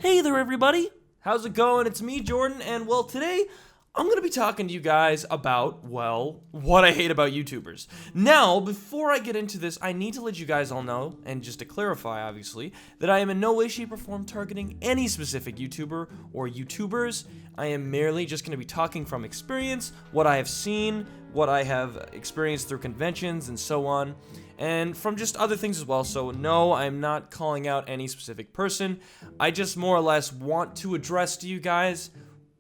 Hey there, everybody. How's it going? It's me, Jordan, and well, today I'm going to be talking to you guys about, well, what I hate about YouTubers. Now, before I get into this, I need to let you guys all know, and just to clarify, obviously, that I am in no way, shape, or form targeting any specific YouTuber or YouTubers. I am merely just going to be talking from experience, what I have seen, what I have experienced through conventions, and so on, and from just other things as well. So no, I'm not calling out any specific person. I just more or less want to address to you guys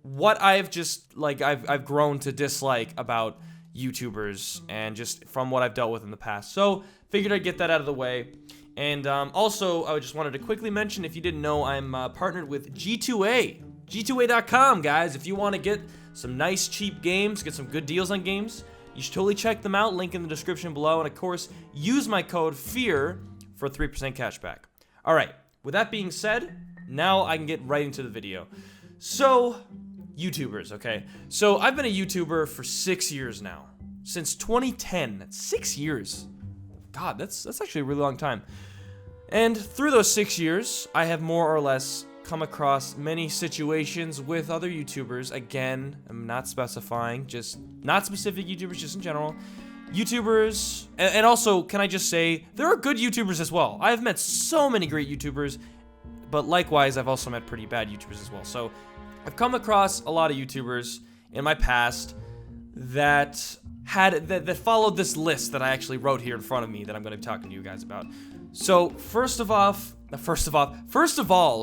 what I've just, I've grown to dislike about YouTubers, and just from what I've dealt with in the past. So, figured I'd get that out of the way. And also, I just wanted to quickly mention, if you didn't know, I'm partnered with G2A. G2A.com, guys. If you want to get some nice, cheap games, get some good deals on games, you should totally check them out. Link in the description below. And, of course, use my code FEAR for 3% cashback. All right. With that being said, now I can get right into the video. So, YouTubers, okay? So, I've been a YouTuber for 6 years now. Since 2010. That's 6 years. God, that's actually a really long time. And through those 6 years, I have more or less come across many situations with other YouTubers. Again, I'm not specifying, just not specific YouTubers, just in general. YouTubers, and also, can I just say, there are good YouTubers as well. I've met so many great YouTubers, but likewise, I've also met pretty bad YouTubers as well. So, I've come across a lot of YouTubers in my past that followed this list that I actually wrote here in front of me that I'm going to be talking to you guys about. So, first of all,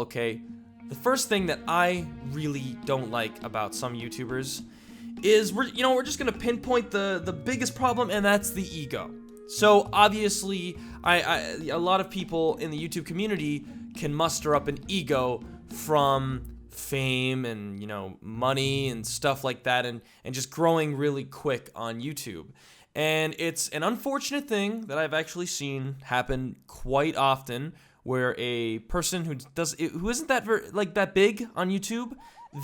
okay, the first thing that I really don't like about some YouTubers is we're just going to pinpoint the biggest problem, and that's the ego. So, obviously, a lot of people in the YouTube community can muster up an ego from fame and, money and stuff like that, and just growing really quick on YouTube. And it's an unfortunate thing that I've actually seen happen quite often, where a person who isn't that big on YouTube,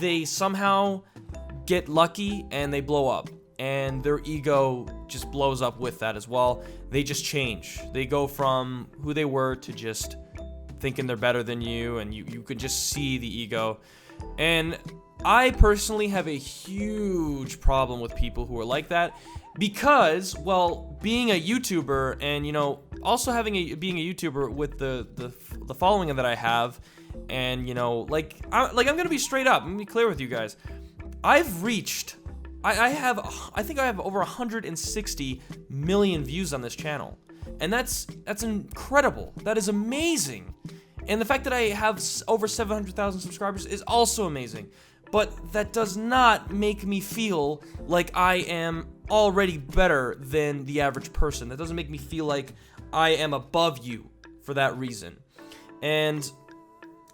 they somehow get lucky and they blow up, and their ego just blows up with that as well. They just change. They go from who they were to just thinking they're better than you, and you could just see the ego. And I personally have a huge problem with people who are like that, because, well, being a YouTuber and, also being a YouTuber with the following that I have, and, I'm going to be straight up, I'm going to be clear with you guys. I think I have over 160 million views on this channel. And that's incredible. That is amazing. And the fact that I have over 700,000 subscribers is also amazing. But that does not make me feel like I am already better than the average person. That doesn't make me feel like I am above you for that reason. And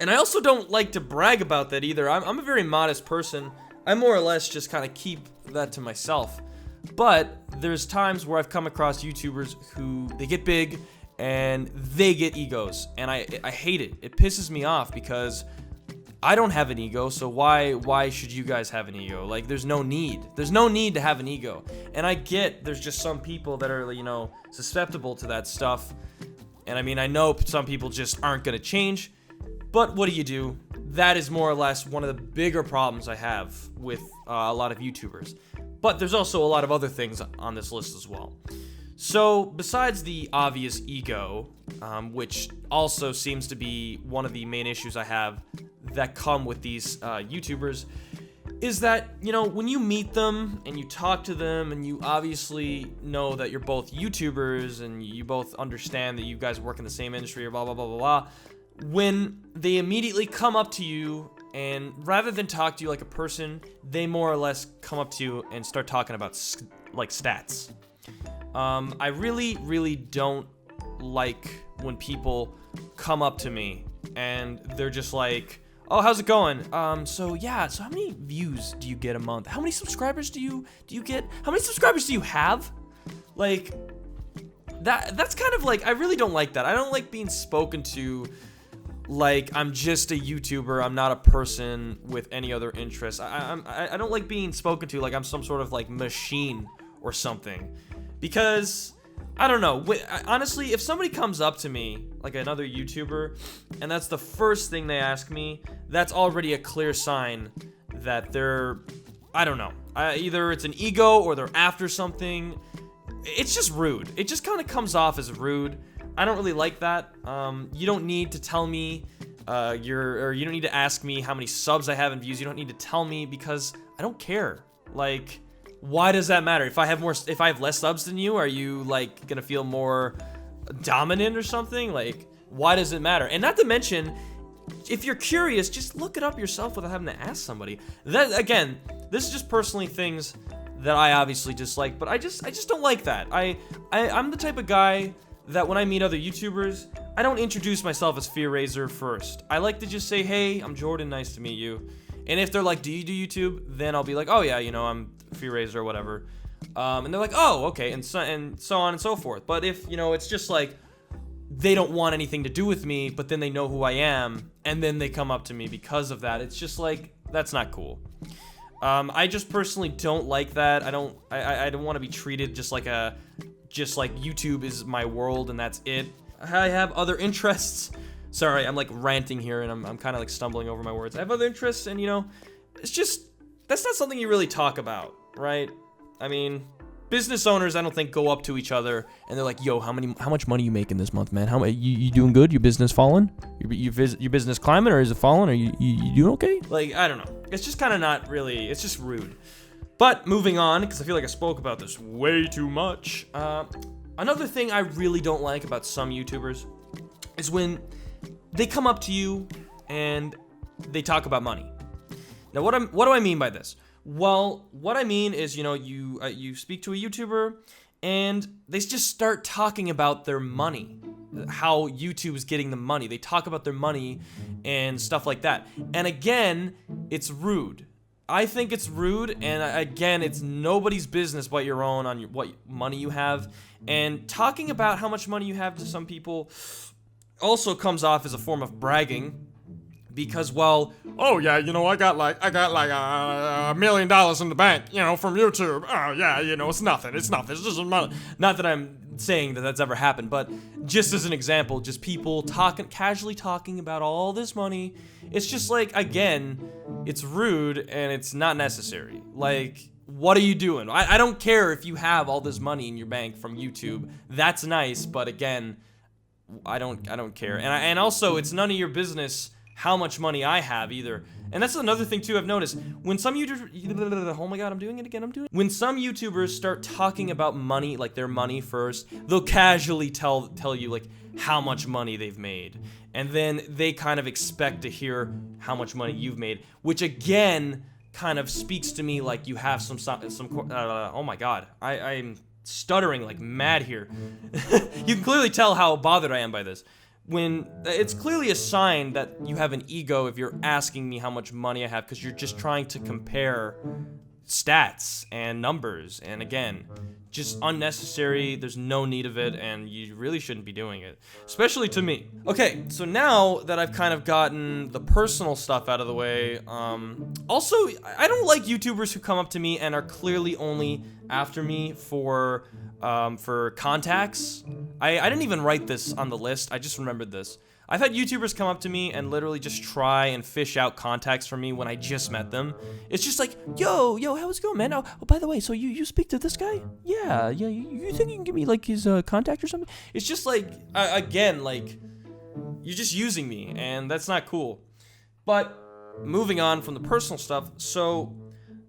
I also don't like to brag about that either. I'm a very modest person. I more or less just kind of keep that to myself. But there's times where I've come across YouTubers who, they get big and they get egos, and I hate it. It pisses me off because I don't have an ego, so why should you guys have an ego? Like, there's no need to have an ego. And I get there's just some people that are, susceptible to that stuff, and I know some people just aren't gonna change, but what do? That is more or less one of the bigger problems I have with a lot of YouTubers. But there's also a lot of other things on this list as well. So, besides the obvious ego, which also seems to be one of the main issues I have that come with these YouTubers, is that, when you meet them and you talk to them and you obviously know that you're both YouTubers and you both understand that you guys work in the same industry or blah, blah, blah, blah, blah, when they immediately come up to you and rather than talk to you like a person, they more or less come up to you and start talking about stats. I really, really don't like when people come up to me and they're just like, oh, how's it going? So how many views do you get a month? How many subscribers do you get? How many subscribers do you have? Like, that's kind of like, I really don't like that. I don't like being spoken to like I'm just a YouTuber. I'm not a person with any other interests. I don't like being spoken to like I'm some sort of like machine or something. Because I don't know. Honestly, if somebody comes up to me, like another YouTuber, and that's the first thing they ask me, that's already a clear sign that they're, I don't know. Either it's an ego or they're after something. It's just rude. It just kind of comes off as rude. I don't really like that. You don't need to tell me you don't need to ask me how many subs I have and views. You don't need to tell me because I don't care. Like, why does that matter? If I have less subs than you, are you like gonna feel more dominant or something? Like, why does it matter? And not to mention, if you're curious, just look it up yourself without having to ask somebody. That, again, this is just personally things that I obviously dislike, but I just don't like that. I'm the type of guy that when I meet other YouTubers, I don't introduce myself as TheFearRaiser first. I like to just say, hey, I'm Jordan, nice to meet you. And if they're like, do you do YouTube? Then I'll be like, oh yeah, you know, I'm TheFearRaiser or whatever. And they're like, oh, okay, and so on and so forth. But if, you know, it's just like, they don't want anything to do with me, but then they know who I am, and then they come up to me because of that, it's just like, that's not cool. I just personally don't like that. I don't want to be treated just like YouTube is my world and that's it. I have other interests. Sorry, I'm like ranting here and I'm kind of like stumbling over my words. I have other interests and, you know, it's just, that's not something you really talk about, right? I mean, business owners, I don't think, go up to each other and they're like, yo, how much money you making this month, man? You doing good? Your business falling? Your business climbing, or is it falling? Or you doing okay? Like, I don't know. It's just kind of not really, it's just rude. But moving on, because I feel like I spoke about this way too much. Another thing I really don't like about some YouTubers is when they come up to you and they talk about money. Now, what do I mean by this? Well, what I mean is, you know, you speak to a YouTuber and they just start talking about their money, how YouTube is getting the money. They talk about their money and stuff like that. And again, it's rude. I think it's rude, and again, it's nobody's business but your own on what money you have. And talking about how much money you have to some people also comes off as a form of bragging, because, well, oh yeah, you know, I got like $1 million in the bank, you know, from YouTube. Oh yeah, you know, it's nothing. It's just money. Not that I'm saying that that's ever happened, but just as an example, just people casually talking about all this money. It's just like, again, it's rude and it's not necessary. Like, what are you doing? I don't care if you have all this money in your bank from YouTube. That's nice, but again, I don't care. And also, it's none of your business how much money I have either. And that's another thing too I've noticed. When some YouTubers, oh my god, I'm doing it again, when some YouTubers start talking about money, like their money first, they'll casually tell you like how much money they've made. And then they kind of expect to hear how much money you've made, which again kind of speaks to me like you have some oh my god, I'm stuttering like mad here. You can clearly tell how bothered I am by this. When it's clearly a sign that you have an ego if you're asking me how much money I have, because you're just trying to compare stats and numbers, and again, just unnecessary. There's no need of it, and you really shouldn't be doing it, especially to me. Okay, so now that I've kind of gotten the personal stuff out of the way, also, I don't like YouTubers who come up to me and are clearly only after me for contacts. I didn't even write this on the list, I just remembered this. I've had YouTubers come up to me and literally just try and fish out contacts from me when I just met them. It's just like, yo, how's it going, man? Oh, by the way, so you speak to this guy? Yeah, you think you can give me, like, his contact or something? It's just like, again, like, you're just using me, and that's not cool. But, moving on from the personal stuff, so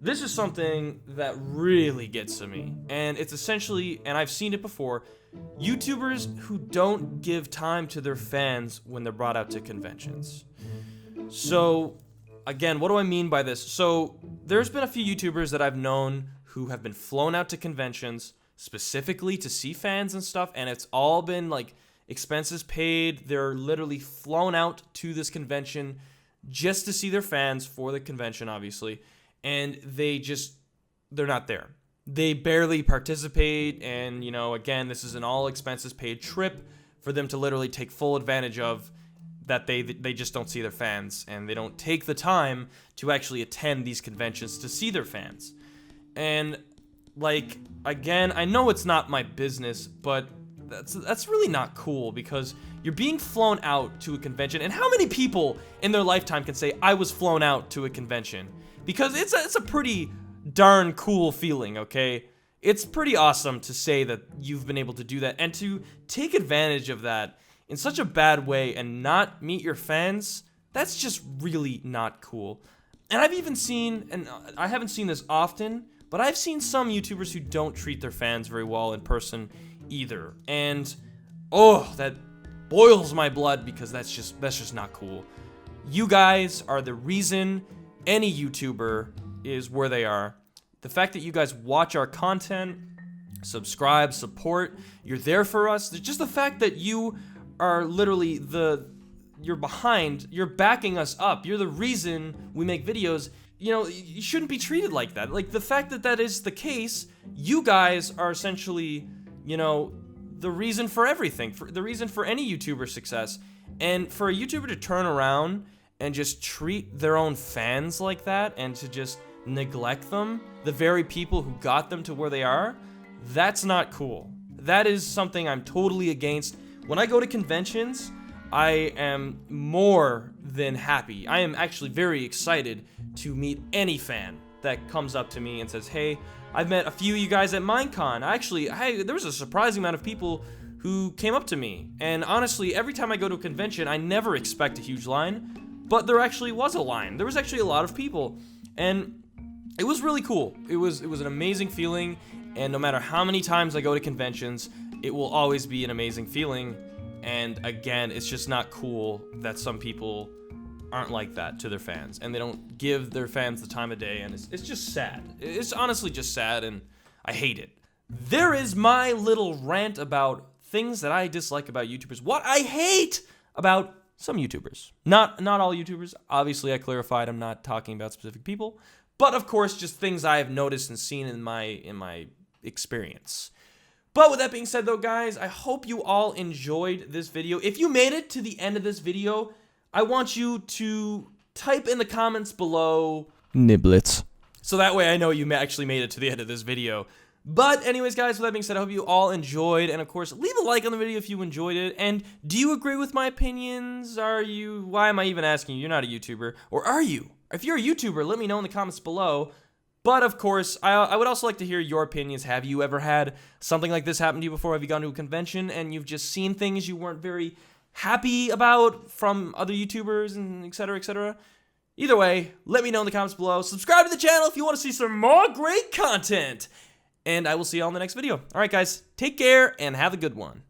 this is something that really gets to me, and it's essentially, and I've seen it before, YouTubers who don't give time to their fans when they're brought out to conventions. So, again, what do I mean by this? So, there's been a few YouTubers that I've known who have been flown out to conventions specifically to see fans and stuff, and it's all been, like, expenses paid. They're literally flown out to this convention just to see their fans for the convention, obviously, and they're not there. They barely participate, and, you know, again, this is an all expenses paid trip for them to literally take full advantage of, that they just don't see their fans, and they don't take the time to actually attend these conventions to see their fans. And, like, again, I know it's not my business, but that's really not cool, because you're being flown out to a convention. And how many people in their lifetime can say, I was flown out to a convention? Because it's a pretty darn cool feeling, okay? It's pretty awesome to say that you've been able to do that, and to take advantage of that in such a bad way and not meet your fans. That's just really not cool. And I've even seen, and I haven't seen this often, but I've seen some YouTubers who don't treat their fans very well in person either. And oh, that boils my blood, because that's just not cool. You guys are the reason any YouTuber is where they are. The fact that you guys watch our content, subscribe, support, you're there for us. Just the fact that you are literally you're backing us up. You're the reason we make videos. You know, you shouldn't be treated like that. Like, the fact that that is the case, you guys are essentially, you know, the reason for everything, for the reason for any YouTuber success. And for a YouTuber to turn around and just treat their own fans like that, and to just neglect them, the very people who got them to where they are, that's not cool. That is something I'm totally against. When I go to conventions, I am more than happy. I am actually very excited to meet any fan that comes up to me and says, hey, I've met a few of you guys at Minecon. Actually, there was a surprising amount of people who came up to me. And honestly, every time I go to a convention, I never expect a huge line, but there actually was a line. There was actually a lot of people, and it was really cool. It was an amazing feeling, and no matter how many times I go to conventions, it will always be an amazing feeling. And again, it's just not cool that some people aren't like that to their fans, and they don't give their fans the time of day, and it's just sad. It's honestly just sad, and I hate it. There is my little rant about things that I dislike about YouTubers. What I hate about some YouTubers. Not all YouTubers. Obviously, I clarified I'm not talking about specific people, but of course, just things I have noticed and seen in my experience. But with that being said, though, guys, I hope you all enjoyed this video. If you made it to the end of this video, I want you to type in the comments below niblets, so that way I know you actually made it to the end of this video. But anyways, guys, with that being said, I hope you all enjoyed, and of course, leave a like on the video if you enjoyed it. And do you agree with my opinions? Why am I even asking you? You're not a YouTuber, or are you? If you're a YouTuber, let me know in the comments below. But of course, I would also like to hear your opinions. Have you ever had something like this happen to you before? Have you gone to a convention and you've just seen things you weren't very happy about from other YouTubers, and etc., etc.? Either way, let me know in the comments below. Subscribe to the channel if you want to see some more great content. And I will see you all in the next video. All right, guys, take care and have a good one.